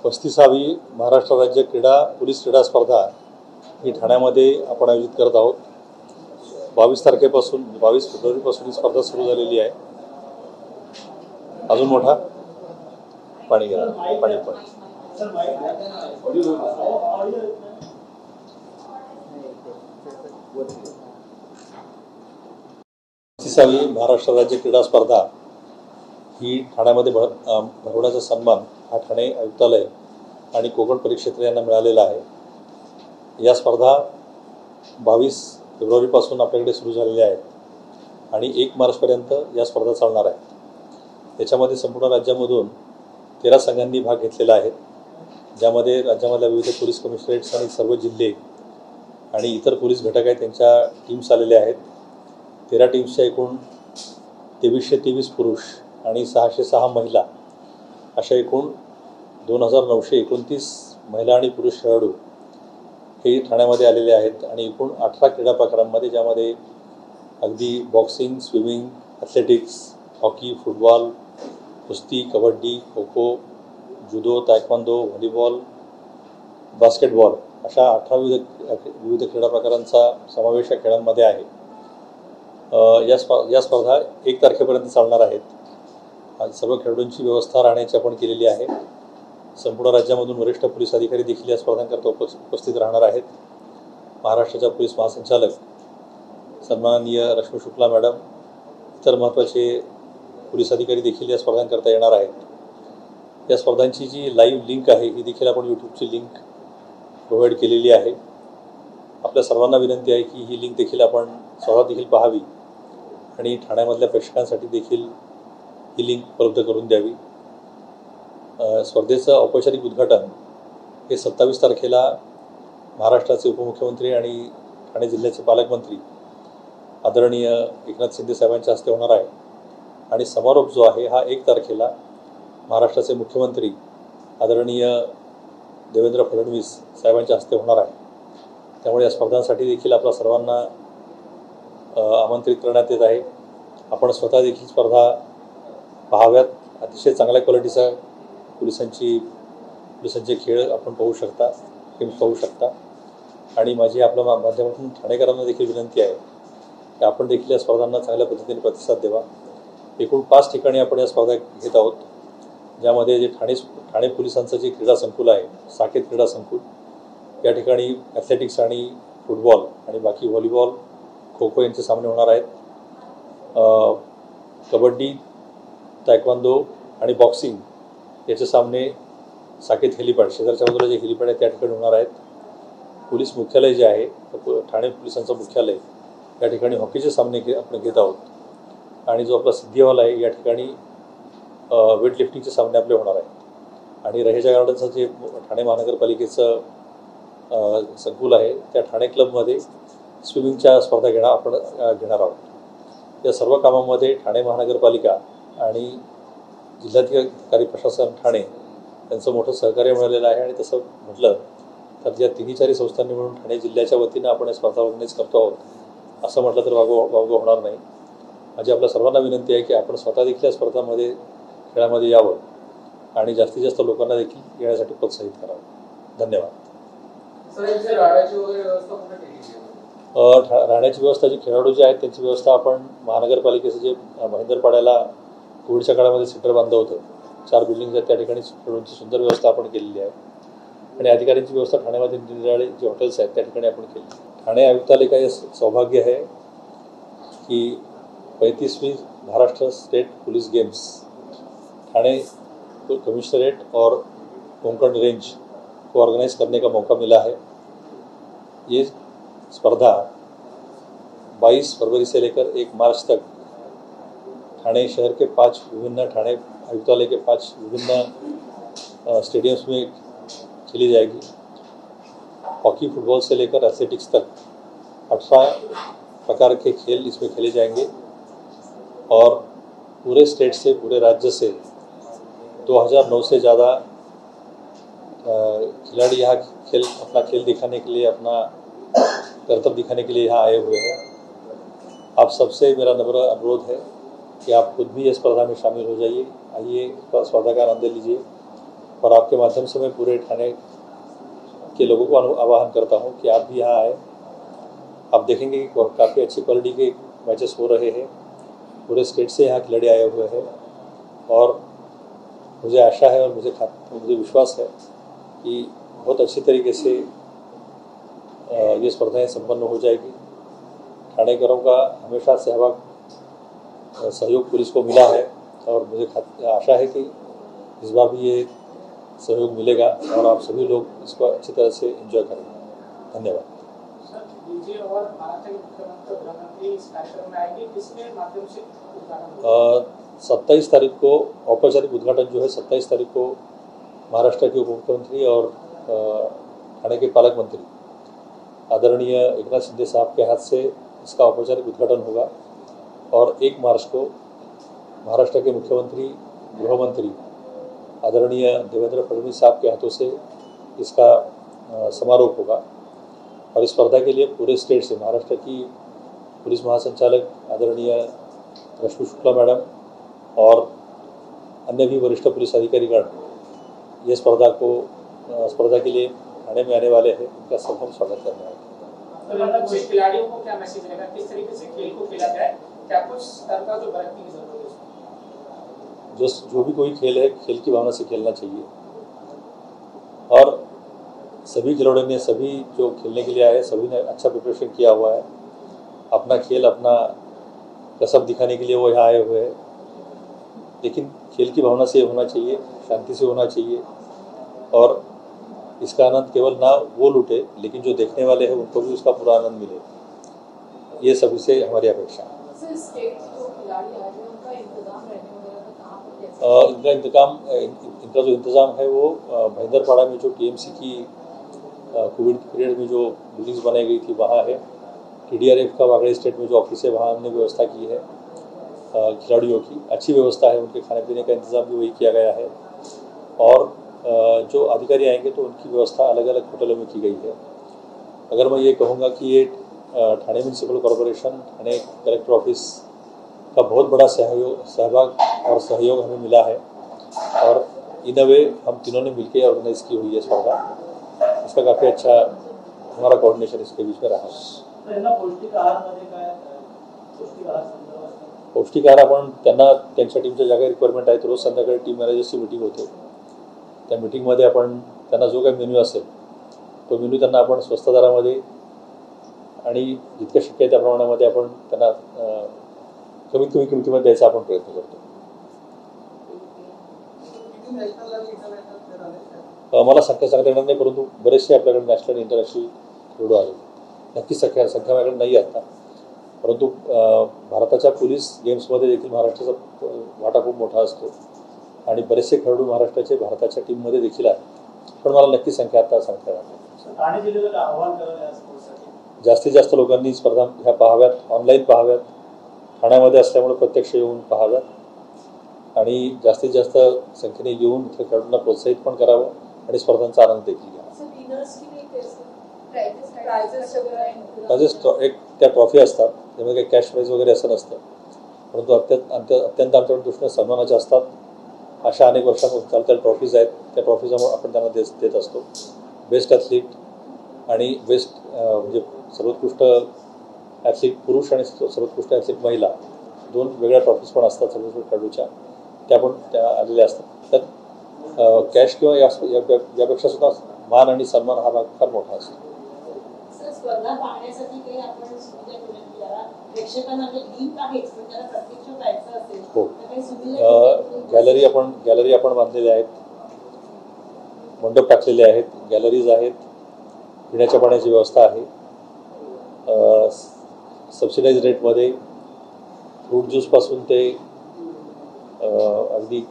35वी महाराष्ट्र राज्य पोलीस क्रीडा स्पर्धा ही ठाण्यामध्ये आपण आयोजित करत आहोत। 22 फेब्रुवारीपासून ही स्पर्धा सुरू झालेली आहे। अजून मोठा पाणी घ्या, पाणी 35वी महाराष्ट्र राज्य क्रीडा स्पर्धा ही ठाण्यामध्ये भरवण्याचा सन्मान हा ठाणे आयुक्तालय आणि कोकण परिक्षेत्र यांना मिळालेला आहे। या स्पर्धा 22 फेब्रुवारीपासून आपल्याकडे सुरू झालेल्या आहेत आणि 1 मार्चपर्यंत या स्पर्धा चालणार आहेत। याच्यामध्ये संपूर्ण राज्यामधून 13 संघांनी भाग घेतलेला आहे, ज्यामध्ये राज्यामधल्या विविध पोलीस कमिशनरेट्स आणि सर्व जिल्हे आणि इतर पोलीस घटक आहेत त्यांच्या टीम्स आलेल्या आहेत। 13 टीम्सच्या एकूण 2323 पुरुष आणि 606 महिला अशा एकूण 2929 महिला आणि पुरुष खेळाडू हे ठाण्यामध्ये आलेले आहेत आणि एकूण 18 क्रीडा प्रकारांमध्ये, ज्यामध्ये अगदी boxing, swimming, athletics, hockey, football, कुस्ती, kabaddi, kho kho, जुदो, taekwondo, volleyball, basketball अशा 18 विविध क्रीडा प्रकारांचा समावेश या खेळांमध्ये आहे। या स्पर्धा 1 तारखेपर्यंत चालणार आहेत। सर्व खेळाडूंची व्यवस्था राहण्याची आपण केलेली आहे। संपूर्ण राज्यामधून वरिष्ठ पोलीस अधिकारी देखील या स्पर्धांकरता उपस्थित राहणार आहेत। महाराष्ट्राच्या पोलीस महासंचालक सन्माननीय रश्मी शुक्ला मॅडम, इतर महत्त्वाचे पोलीस अधिकारी देखील या स्पर्धांकरता येणार आहेत। या स्पर्धांची जी लाईव्ह लिंक आहे ही देखील आपण यूट्यूबची लिंक प्रोव्हाइड केलेली आहे। आपल्या सर्वांना विनंती आहे की ही लिंक देखील आपण स्वतः देखील पाहावी आणि ठाण्यामधल्या प्रेक्षकांसाठी देखील ही लिंक उपलब्ध करून द्यावी। स्पर्धेचं औपचारिक उद्घाटन हे 27 तारखेला महाराष्ट्राचे उपमुख्यमंत्री आणि ठाणे जिल्ह्याचे पालकमंत्री आदरणीय एकनाथ शिंदे साहेबांच्या हस्ते होणार आहे आणि समारोप जो आहे हा 1 तारखेला महाराष्ट्राचे मुख्यमंत्री आदरणीय देवेंद्र फडणवीस साहेबांच्या हस्ते होणार आहे। त्यामुळे या स्पर्धांसाठी देखील आपल्या सर्वांना आमंत्रित करण्यात येत आहे। आपण स्वतः देखील स्पर्धा पाहाव्यात। अतिशय चांगल्या क्वालिटीचा पोलिसांचे खेळ आपण पाहू शकता, टीम्स पाहू शकता आणि माझी आपल्या माध्यमातून ठाणेकरांना देखील विनंती आहे की आपण देखील या स्पर्धांना चांगल्या पद्धतीने प्रतिसाद द्यावा। एकूण 5 ठिकाणी आपण या स्पर्धा घेत आहोत, ज्यामध्ये जे ठाणे पोलिसांचं जे क्रीडा संकुल आहे, साकेत क्रीडा संकुल, या ठिकाणी ॲथलेटिक्स आणि फुटबॉल आणि बाकी व्हॉलीबॉल, खो खो यांचे सामने होणार आहेत। कबड्डी, तायक्वांदो आणि बॉक्सिंग याचे सामने साकेत हेलिपॅड, शेजारच्या बाजूला जे हेलिपॅड आहे त्या ठिकाणी होणार आहेत। पोलीस मुख्यालय जे आहे, ठाणे पोलिसांचं मुख्यालय, या ठिकाणी हॉकीचे सामने आपण घेत आहोत आणि जो आपला सिद्धी हॉल आहे या ठिकाणी वेटलिफ्टिंगचे सामने आपले होणार आहेत। आणि रहेजा गार्डनचं जे ठाणे महानगरपालिकेचं संकुल आहे त्या ठाणे क्लबमध्ये स्विमिंगच्या स्पर्धा आपण घेणार आहोत। या सर्व कामामध्ये ठाणे महानगरपालिका आणि जिल्हाधिकारी प्रशासन ठाणे यांचं मोठं सहकार्य मिळालेलं आहे आणि तसं म्हटलं तर या 3-4 संस्थांनी मिळून ठाणे जिल्ह्याच्या वतीनं आपण या स्पर्धा ऑर्गनाईज करतो आहोत असं म्हटलं तर वावगं होणार नाही। माझी आपल्या सर्वांना विनंती आहे की आपण स्वतः देखील या स्पर्धांमध्ये खेळामध्ये यावं आणि जास्तीत जास्त लोकांना देखील येण्यासाठी प्रोत्साहित करावं। धन्यवाद। राहण्याची व्यवस्था, जे खेळाडू जे आहेत त्यांची व्यवस्था आपण महानगरपालिकेचं जे महेंद्रपाड्याला कोविडच्या काळामध्ये सेंटर बांधलं होतं, 4 बिल्डिंग्स आहेत त्या ठिकाणी खेळाडूंची सुंदर व्यवस्था आपण केलेली आहे आणि अधिकाऱ्यांची व्यवस्था ठाण्यामध्ये निराळे जे हॉटेल्स आहेत त्या ठिकाणी आपण केली। ठाणे आयुक्तालय हे सौभाग्य है कि 35वीं Maharashtra state police games Thane commissionerate और कोंकण रेंज को ऑर्गेनाइज करने का मौका मिला है। ये स्पर्धा 22 फरवरी से लेकर 1 मार्च तक ठाणे शहर के 5 विभिन्न ठाणे आयुक्तालय के 5 विभिन्न स्टेडियम्स में खेली जाएगी। हॉकी, फुटबॉल से लेकर एथलेटिक्स तक 18 प्रकार के खेल इसमें खेले जाएंगे और पूरे स्टेट से, पूरे राज्य से 2009 से ज़्यादा खिलाड़ी यहाँ अपना खेल दिखाने के लिए, अपना करतब दिखाने के लिए यहाँ आए हुए हैं। आप सबसे मेरा नम्र अनुरोध है कि आप खुद भी इस स्पर्धा में शामिल हो जाइए। आइए स्पर्धा का आनंद लीजिए और आपके माध्यम से मैं पूरे ठाणे के लोगों को आह्वान करता हूं कि आप भी यहाँ आए। आप देखेंगे कि काफ़ी अच्छी क्वालिटी के मैचेस हो रहे हैं। पूरे स्टेट से यहाँ खिलाड़ी आए हुए हैं और मुझे आशा है और मुझे विश्वास है कि बहुत अच्छी तरीके से ये स्पर्धाएं संपन्न हो जाएगी। ठाणेकरों का हमेशा सहयोग पुलिस को मिला है और मुझे आशा है कि इस बार भी ये सहयोग मिलेगा और आप सभी लोग इसको अच्छी तरह से एंजॉय करेंगे। धन्यवाद। डीजे और महाराष्ट्र के मुख्यमंत्री और गृहमंत्री इस कार्यक्रम में आएंगे, किसके माध्यम से उद्घाटन होगा? 27 तारीख को औपचारिक उद्घाटन जो है 27 तारीख को महाराष्ट्र के उप मुख्यमंत्री और ठाणे के पालक मंत्री आदरणीय एकनाथ शिंदे साहब के हाथ से इसका औपचारिक उद्घाटन होगा और 1 मार्च को महाराष्ट्र के मुख्यमंत्री गृहमंत्री आदरणीय देवेंद्र फडणवीस साहब के हाथों से इसका समारोह होगा। और इस स्पर्धा के लिए पूरे स्टेट से महाराष्ट्र की पुलिस महासंचालक आदरणीय रश्मि शुक्ला मैडम और अन्य भी वरिष्ठ पुलिस अधिकारीगण ये स्पर्धा के लिए ठाणे में आने वाले हैं। उनका सब हम स्वागत करने वाले हैं। तो खिलाड़ियों को क्या मैसेज रहेगा, किस तरीके से खेल को खेला जाए, क्या कुछ स्तर का जो बरतने की जरूरत है? जो भी कोई खेल है, खेल की भावना से खेलना चाहिए और सभी खिलाड़ियों ने, सभी जो खेलने के लिए आए, सभी ने अच्छा प्रिपरेशन किया हुआ है। अपना खेल, अपना कसब दिखाने के लिए वो यहाँ आए हुए हैं, लेकिन खेल की भावना से होना चाहिए, शांति से होना चाहिए और इसका आनंद केवल ना वो लूटे लेकिन जो देखने वाले हैं उनको भी उसका पूरा आनंद मिले। ये सभी से हमारी अपेक्षा है। इनका जो इंतज़ाम है वो भैंदरपाड़ा में जो टीएमसी की कोविड पीरियड में जो बिल्डिंग्स बनाई गई थी वहाँ है। TDRF का वागड़े स्टेट में जो ऑफिस है वहाँ हमने व्यवस्था की है। खिलाड़ियों की अच्छी व्यवस्था है, उनके खाने पीने का इंतज़ाम भी वही किया गया है और जो अधिकारी आएंगे तो उनकी व्यवस्था अलग अलग होटलों में की गई है। अगर मैं ये कहूँगा कि ये Thane municipal corporation, Thane collector office का बहुत बड़ा सहभाग और सहयोग हमें मिला है और इन अ वे हम तीनों ने मिलकर ऑर्गेनाइज की हुई है स्पर्धा। इसका काफ़ी अच्छा हमारा कोऑर्डिनेशन इसके बीच में रहा है। पौष्टिक आहार आपण त्यांच्या टीमच्या ज्या काही रिक्वायरमेंट आहेत रोज संध्याकाळी टीम मॅनेजर्सची मीटिंग होते। त्या मीटिंगमध्ये आपण त्यांना जो काही मेन्यू असेल तो मेन्यू त्यांना आपण स्वस्त दरामध्ये आणि जितकं शक्य आहे त्या प्रमाणामध्ये आपण त्यांना कमीत कमी किमतीमध्ये द्यायचा आपण प्रयत्न करतो। मला संख्या सांगता येणार नाही, परंतु बरेचसे आपल्याकडे नॅशनल इंटरनॅशनल खेळाडू आहेत। नक्कीच संख्या माझ्याकडे नाही आता, परंतु भारताच्या पोलीस गेम्समध्ये देखील महाराष्ट्राचा वाटा खूप मोठा असतो आणि बरेचसे खेळाडू महाराष्ट्राचे भारताच्या टीममध्ये देखील आहेत, पण मला नक्की संख्या आता सांगता येणार नाही। ठाणे जिल्ह्याला आव्हान करायला या स्पोर्ट्ससाठी जास्तीत जास्त लोकांनी स्पर्धा ह्या पाहाव्यात, ऑनलाईन पाहाव्यात, ठाण्यामध्ये असल्यामुळे प्रत्यक्ष येऊन पाहाव्यात आणि जास्तीत जास्त संख्येने येऊन इथल्या खेळाडूंना प्रोत्साहित पण करावं आणि स्पर्धांचा आनंद देखील घ्यावा। एक त्या ट्रॉफी असतात, त्यामध्ये काही कॅश प्राईज वगैरे असं नसतं, परंतु अत्यंत आमच्या दृष्टीने सन्मानाच्या असतात। अशा अनेक वर्षांपासून चालत्या ट्रॉफीज आहेत, त्या ट्रॉफीज आपण त्यांना देत असतो। बेस्ट ॲथलीट आणि बेस्ट म्हणजे सर्वोत्कृष्ट ॲथलीट पुरुष आणि सर्वोत्कृष्ट ॲथलीट महिला दोन वेगळ्या ट्रॉफीज पण असतात सर्वोत्कृष्ट खेळाडूच्या, त्या आलेल्या असतात। त्यात कॅश किंवा यापेक्षा सुद्धा मान आणि सन्मान हा भाग फार मोठा असतो। स्पर्धा पाहण्यासाठी काही आपण सुविधा ठेवल्या जरा प्रेक्षकांना लिंक आहेच, पण त्याला प्रत्यक्ष जायचं असेल हो, तर काही सुविधा गॅलरी आपण बांधलेल्या आहेत, मंडप टाकलेले आहेत, गॅलरीज आहेत, पिण्याच्या पाण्याची व्यवस्था आहे, सबसिडाइज रेटमध्ये फ्रूट ज्यूसपासून ते अगदी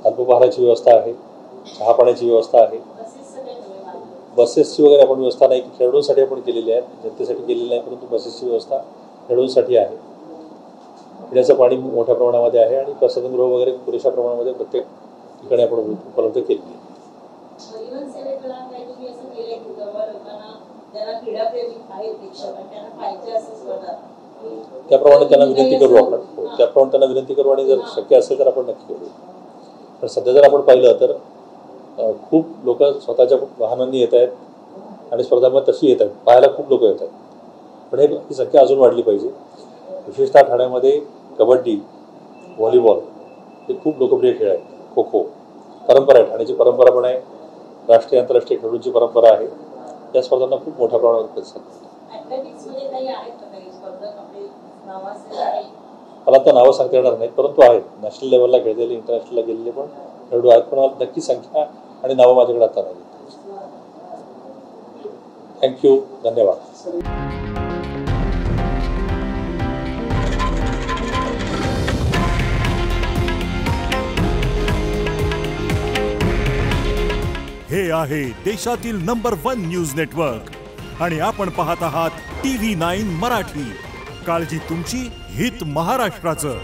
अल्पोपहाराची व्यवस्था आहे, चहा पाण्याची व्यवस्था आहे। बसेसची वगैरे आपण व्यवस्था नाही, खेळाडूंसाठी आपण केलेली आहे, जनतेसाठी केलेली नाही, परंतु बसेसची व्यवस्था खेळाडूंसाठी आहे। पिण्याचं पाणी मोठ्या प्रमाणामध्ये आहे आणि प्रसाधनगृह वगैरे पुरेशा प्रमाणामध्ये प्रत्येक ठिकाणी आपण उपलब्ध केलेली आहे। त्याप्रमाणे त्यांना विनंती करू आपण, त्याप्रमाणे त्यांना विनंती करू आणि जर शक्य असेल तर आपण नक्की करू। पण सध्या जर आपण पाहिलं तर खूप लोक स्वतःच्या वाहनांनी येत आहेत आणि स्पर्धांमध्ये तशी येत आहेत, पाहायला खूप लोक येत आहेत. पण ही संख्या अजून वाढली पाहिजे. विशेषतः ठाण्यामध्ये कबड्डी, व्हॉलीबॉल हे खूप लोकप्रिय खेळ आहेत. खो खो परंपरा आहे, ठाण्याची परंपरा पण आहे, राष्ट्रीय आंतरराष्ट्रीय खेळाडूंची परंपरा आहे. या स्पर्धांना खूप मोठ्या प्रमाणात प्रतिसाद मिळतो. ॲथलेटिक्समध्ये काही आहेत का काही स्पर्धक आपले नावाचे काही? मला आता नावं सांगता येणार नाहीत, परंतु आहेत नॅशनल लेवलला खेळलेले, इंटरनॅशनलला गेलेले पण खेळाडू आहेत. पण मला नक्की संख्या आणि नावं माझ्याकडे आता नाही. थँक्यू, धन्यवाद. हे आहे देशातील नंबर 1 न्यूज नेटवर्क आणि आपण पाहत आहात TV9 मराठी. काळजी तुमची, हित महाराष्ट्राचं.